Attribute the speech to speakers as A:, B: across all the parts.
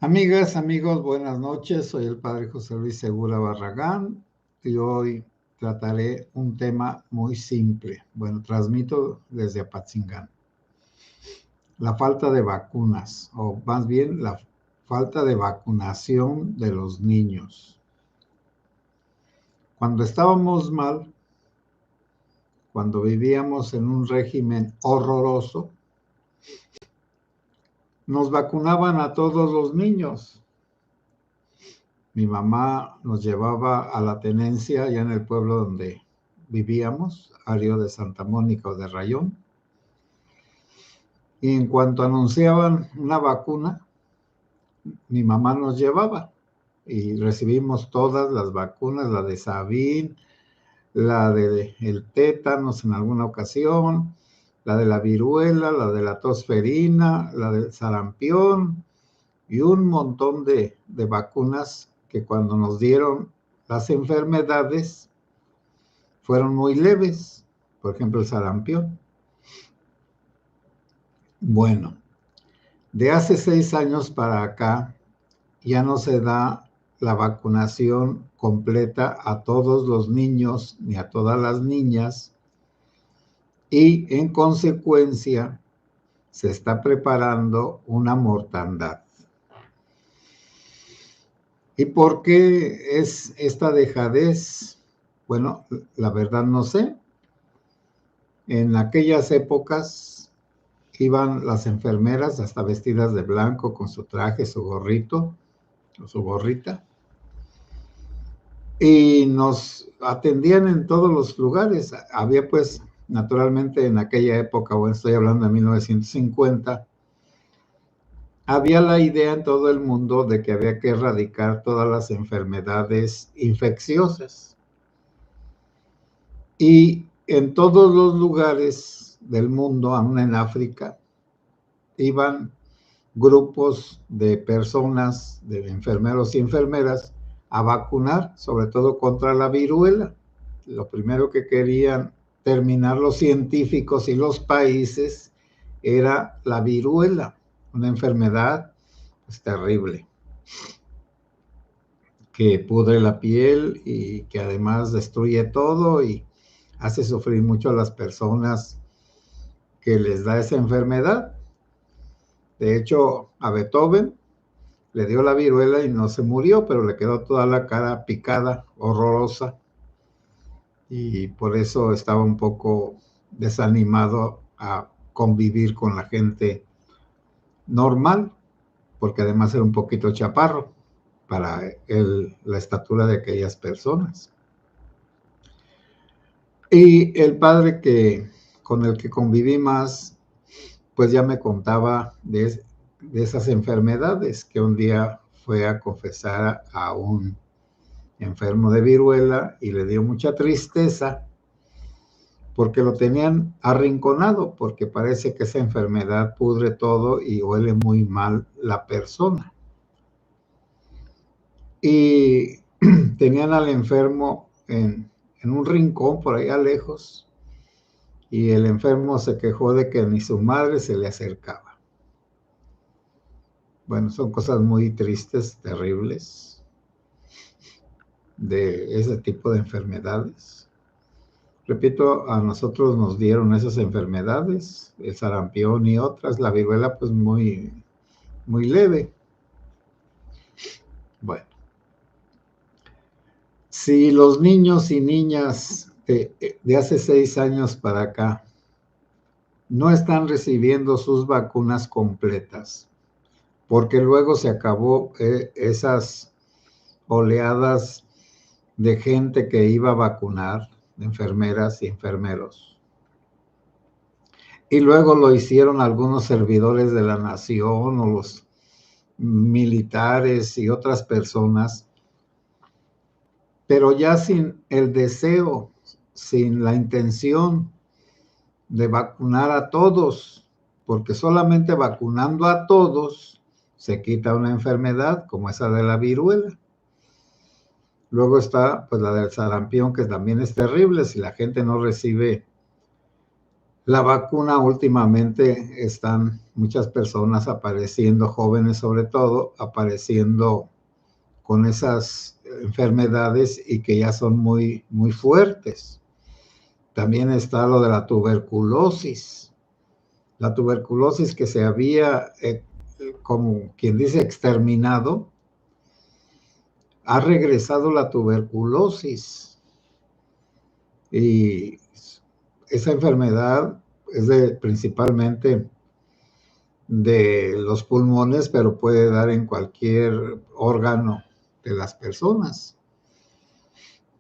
A: Amigas, amigos, buenas noches. Soy el padre José Luis Segura Barragán y hoy trataré un tema muy simple. Bueno, transmito desde Apatzingán. La falta de vacunas, o más bien la falta de vacunación de los niños. Cuando estábamos mal, cuando vivíamos en un régimen horroroso, nos vacunaban a todos los niños. Mi mamá nos llevaba a la tenencia allá en el pueblo donde vivíamos, área de Santa Mónica o de Rayón. Y en cuanto anunciaban una vacuna, mi mamá nos llevaba y recibimos todas las vacunas, la de Sabin, la de el tétanos en alguna ocasión, la de la viruela, la de la tosferina, la del sarampión y un montón de vacunas que cuando nos dieron las enfermedades fueron muy leves, por ejemplo el sarampión. Bueno, de hace 6 años para acá ya no se da la vacunación completa a todos los niños ni a todas las niñas y en consecuencia se está preparando una mortandad. ¿Y por qué es esta dejadez? Bueno, la verdad no sé. En aquellas épocas iban las enfermeras hasta vestidas de blanco con su traje, su gorrito o su gorrita y nos atendían en todos los lugares. Había pues naturalmente en aquella época, bueno, estoy hablando de 1950, había la idea en todo el mundo de que había que erradicar todas las enfermedades infecciosas. Y en todos los lugares del mundo, aún en África, iban grupos de personas, de enfermeros y enfermeras, a vacunar, sobre todo contra la viruela. Lo primero que querían terminar los científicos y los países era la viruela, una enfermedad pues, terrible, que pudre la piel y que además destruye todo y hace sufrir mucho a las personas que les da esa enfermedad. De hecho, a Beethoven le dio la viruela y no se murió, pero le quedó toda la cara picada, horrorosa, y por eso estaba un poco desanimado a convivir con la gente normal, porque además era un poquito chaparro para la estatura de aquellas personas. Y el padre con el que conviví más, pues ya me contaba de esas enfermedades, que un día fue a confesar a un enfermo de viruela y le dio mucha tristeza porque lo tenían arrinconado, porque parece que esa enfermedad pudre todo y huele muy mal la persona. Y tenían al enfermo en un rincón por allá lejos y el enfermo se quejó de que ni su madre se le acercaba. Bueno, son cosas muy tristes, terribles, de ese tipo de enfermedades. Repito, a nosotros nos dieron esas enfermedades, el sarampión y otras, la viruela pues muy, muy leve. Bueno, si los niños y niñas de hace 6 años para acá no están recibiendo sus vacunas completas, porque luego se acabó esas oleadas de gente que iba a vacunar, de enfermeras y enfermeros. Y luego lo hicieron algunos servidores de la nación o los militares y otras personas, pero ya sin el deseo, sin la intención de vacunar a todos, porque solamente vacunando a todos se quita una enfermedad como esa de la viruela. Luego está pues la del sarampión, que también es terrible si la gente no recibe La vacuna últimamente están muchas personas apareciendo, jóvenes sobre todo, apareciendo con esas enfermedades y que ya son muy, muy fuertes. También está lo de la tuberculosis. La tuberculosis que se había, como quien dice, exterminado, ha regresado la tuberculosis. Y esa enfermedad es principalmente de los pulmones, pero puede dar en cualquier órgano de las personas.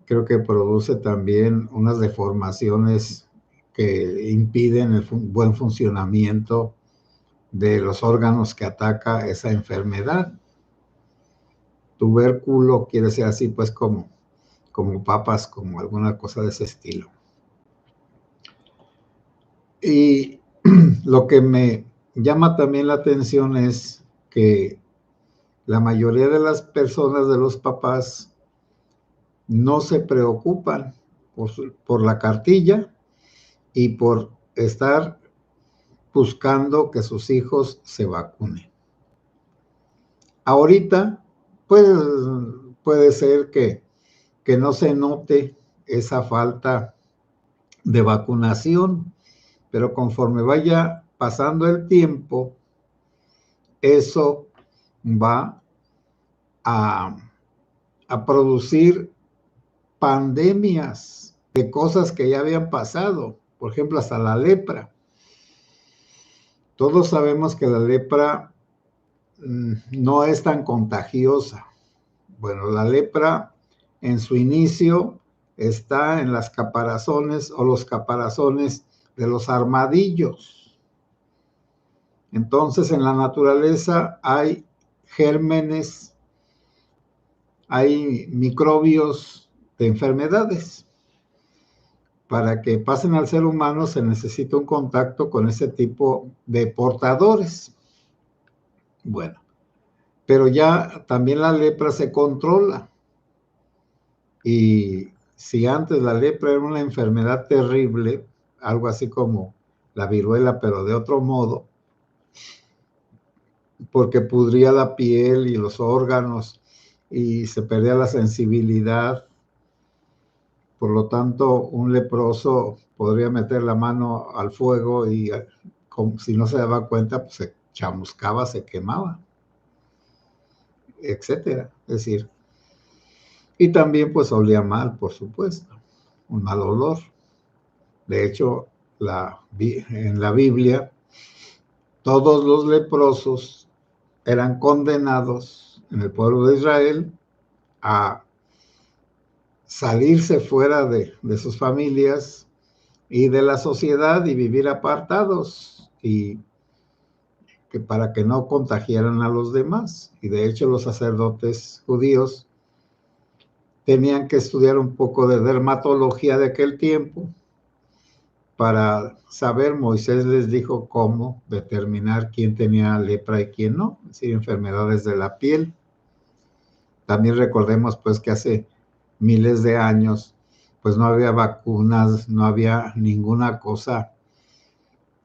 A: Creo que produce también unas deformaciones que impiden el buen funcionamiento de los órganos que ataca esa enfermedad. Tubérculo quiere ser así, pues como papas, como alguna cosa de ese estilo. Y lo que me llama también la atención es que la mayoría de las personas, de los papás, no se preocupan por la cartilla y por estar buscando que sus hijos se vacunen. Ahorita, pues, puede ser que no se note esa falta de vacunación, pero conforme vaya pasando el tiempo, eso va a producir pandemias de cosas que ya habían pasado, por ejemplo, hasta la lepra. Todos sabemos que la lepra no es tan contagiosa. Bueno, la lepra en su inicio está en las caparazones o los caparazones de los armadillos. Entonces, en la naturaleza hay gérmenes, hay microbios de enfermedades. Para que pasen al ser humano se necesita un contacto con ese tipo de portadores. Bueno, pero ya también la lepra se controla. Y si antes la lepra era una enfermedad terrible, algo así como la viruela, pero de otro modo, porque pudría la piel y los órganos y se perdía la sensibilidad. Por lo tanto, un leproso podría meter la mano al fuego y como si no se daba cuenta, pues se chamuscaba, se quemaba, etcétera. Es decir, y también pues olía mal, por supuesto, un mal olor. De hecho, en la Biblia, todos los leprosos eran condenados en el pueblo de Israel a salirse fuera de sus familias y de la sociedad y vivir apartados y que para que no contagiaran a los demás. Y de hecho los sacerdotes judíos tenían que estudiar un poco de dermatología de aquel tiempo para saber. Moisés les dijo cómo determinar quién tenía lepra y quién no, es decir, enfermedades de la piel. También recordemos pues que hace miles de años pues no había vacunas, no había ninguna cosa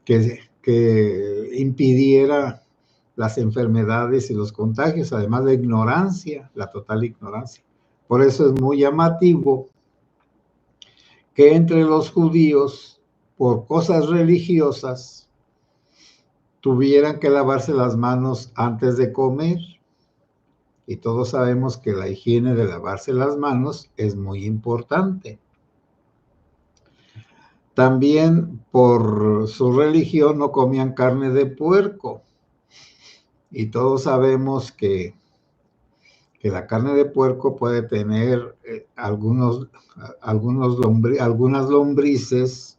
A: que impidiera las enfermedades y los contagios, además de ignorancia, la total ignorancia. Por eso es muy llamativo que entre los judíos, por cosas religiosas, tuvieran que lavarse las manos antes de comer. Y todos sabemos que la higiene de lavarse las manos es muy importante. También por su religión no comían carne de puerco. Y todos sabemos que la carne de puerco puede tener algunas lombrices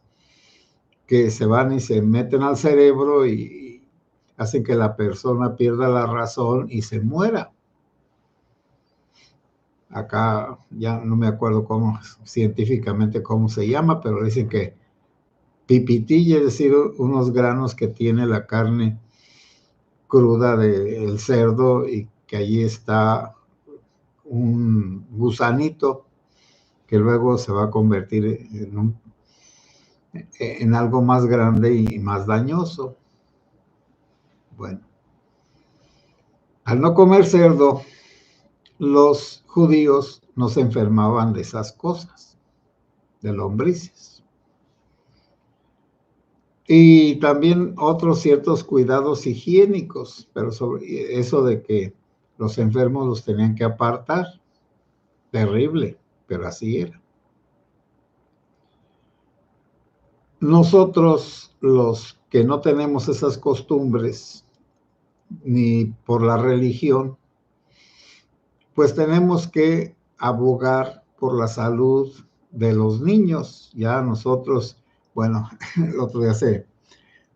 A: que se van y se meten al cerebro y hacen que la persona pierda la razón y se muera. Acá ya no me acuerdo científicamente cómo se llama, pero dicen que pipitilla, es decir, unos granos que tiene la carne cruda del cerdo y que allí está un gusanito que luego se va a convertir en algo más grande y más dañoso. Bueno, al no comer cerdo, los judíos no se enfermaban de esas cosas, de lombrices. Y también otros ciertos cuidados higiénicos, pero sobre eso de que los enfermos los tenían que apartar, terrible, pero así era. Nosotros, los que no tenemos esas costumbres, ni por la religión, pues tenemos que abogar por la salud de los niños. Ya nosotros, bueno, el otro día se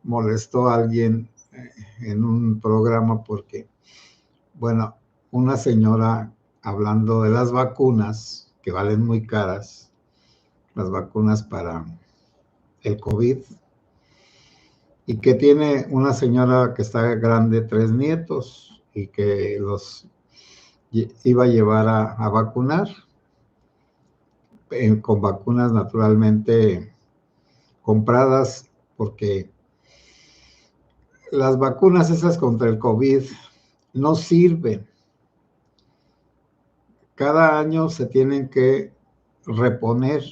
A: molestó a alguien en un programa porque, bueno, una señora hablando de las vacunas, que valen muy caras, las vacunas para el COVID, y que tiene una señora que está grande, 3 nietos, y que los iba a llevar a vacunar, con vacunas naturalmente compradas, porque las vacunas esas contra el COVID no sirven. Cada año se tienen que reponer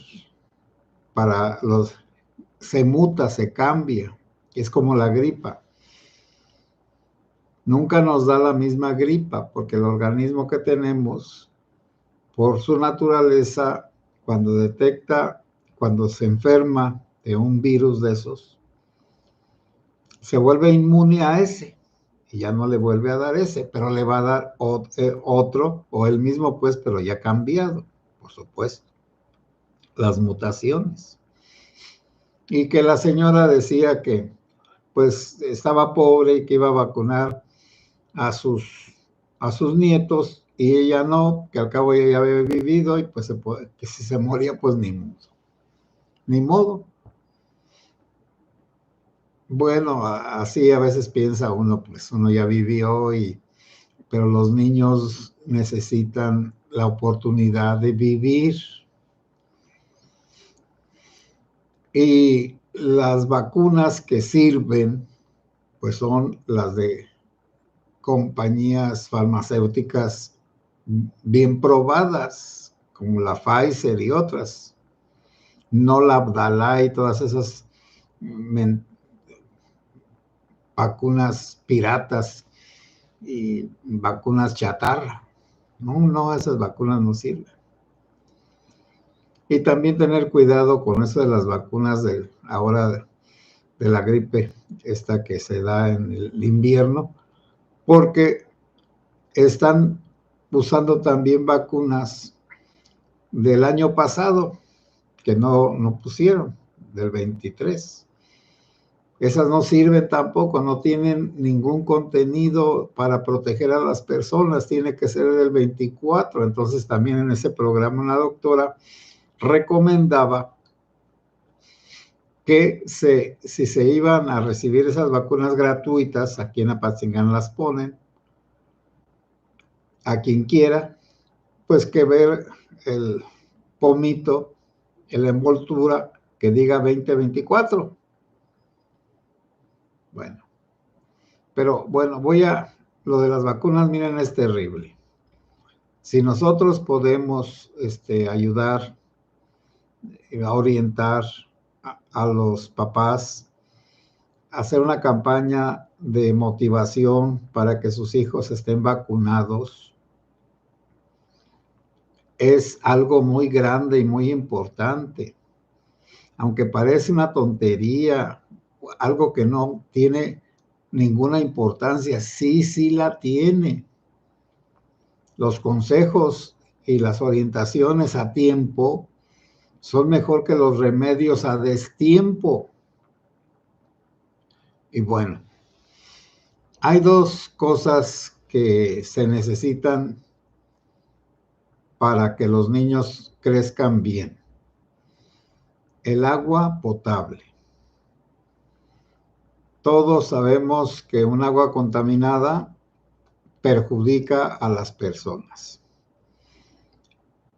A: para se muta, se cambia, es como la gripa. Nunca nos da la misma gripa, porque el organismo que tenemos, por su naturaleza, cuando se enferma de un virus de esos, se vuelve inmune a ese y ya no le vuelve a dar ese, pero le va a dar otro o el mismo, pues, pero ya cambiado, por supuesto, las mutaciones. Y que la señora decía que, pues, estaba pobre y que iba a vacunar a sus nietos y ella no, que al cabo ella ya había vivido y pues que si se moría, pues ni modo. Ni modo. Bueno, así a veces piensa uno, pues uno ya vivió, pero los niños necesitan la oportunidad de vivir. Y las vacunas que sirven, pues son las de compañías farmacéuticas bien probadas, como la Pfizer y otras. No la Abdala y todas esas vacunas piratas y vacunas chatarra. No, esas vacunas no sirven. Y también tener cuidado con eso de las vacunas ahora de la gripe, esta que se da en el invierno, porque están usando también vacunas del año pasado que no pusieron, del 23. Esas no sirven tampoco, no tienen ningún contenido para proteger a las personas, tiene que ser del 24. Entonces también en ese programa una doctora recomendaba que si se iban a recibir esas vacunas gratuitas, aquí en Apatzingán las ponen, a quien quiera, pues que ver el pomito, la envoltura que diga 2024. Bueno, pero bueno, lo de las vacunas, miren, es terrible. Si nosotros podemos ayudar a orientar a los papás, a hacer una campaña de motivación para que sus hijos estén vacunados, es algo muy grande y muy importante. Aunque parece una tontería, algo que no tiene ninguna importancia, sí la tiene. Los consejos y las orientaciones a tiempo son mejor que los remedios a destiempo. Y bueno, hay 2 cosas que se necesitan para que los niños crezcan bien. El agua potable. Todos sabemos que un agua contaminada perjudica a las personas.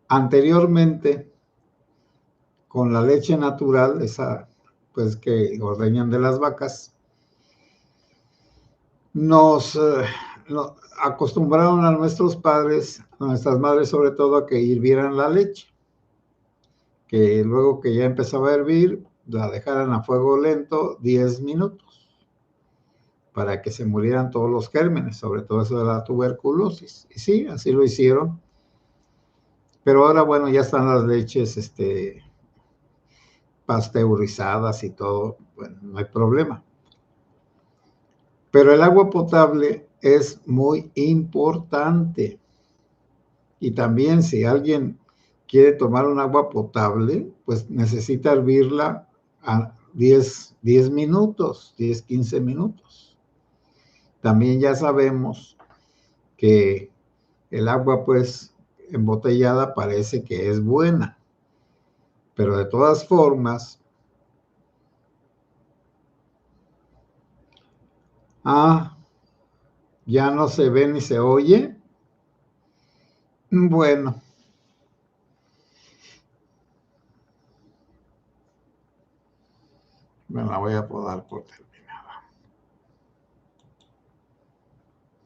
A: Anteriormente, con la leche natural, esa pues que ordeñan de las vacas, nos acostumbraron a nuestros padres, a nuestras madres sobre todo, a que hirvieran la leche, que luego que ya empezaba a hervir, la dejaran a fuego lento 10 minutos para que se murieran todos los gérmenes, sobre todo eso de la tuberculosis. Y sí, así lo hicieron. Pero ahora, bueno, ya están las leches pasteurizadas y todo, bueno, no hay problema. Pero el agua potable es muy importante. Y también si alguien quiere tomar un agua potable, pues necesita hervirla a 10 minutos, 10, 15 minutos. También ya sabemos que el agua, pues, embotellada parece que es buena, pero de todas formas, ya no se ve ni se oye. Bueno, me la voy a podar por terminar.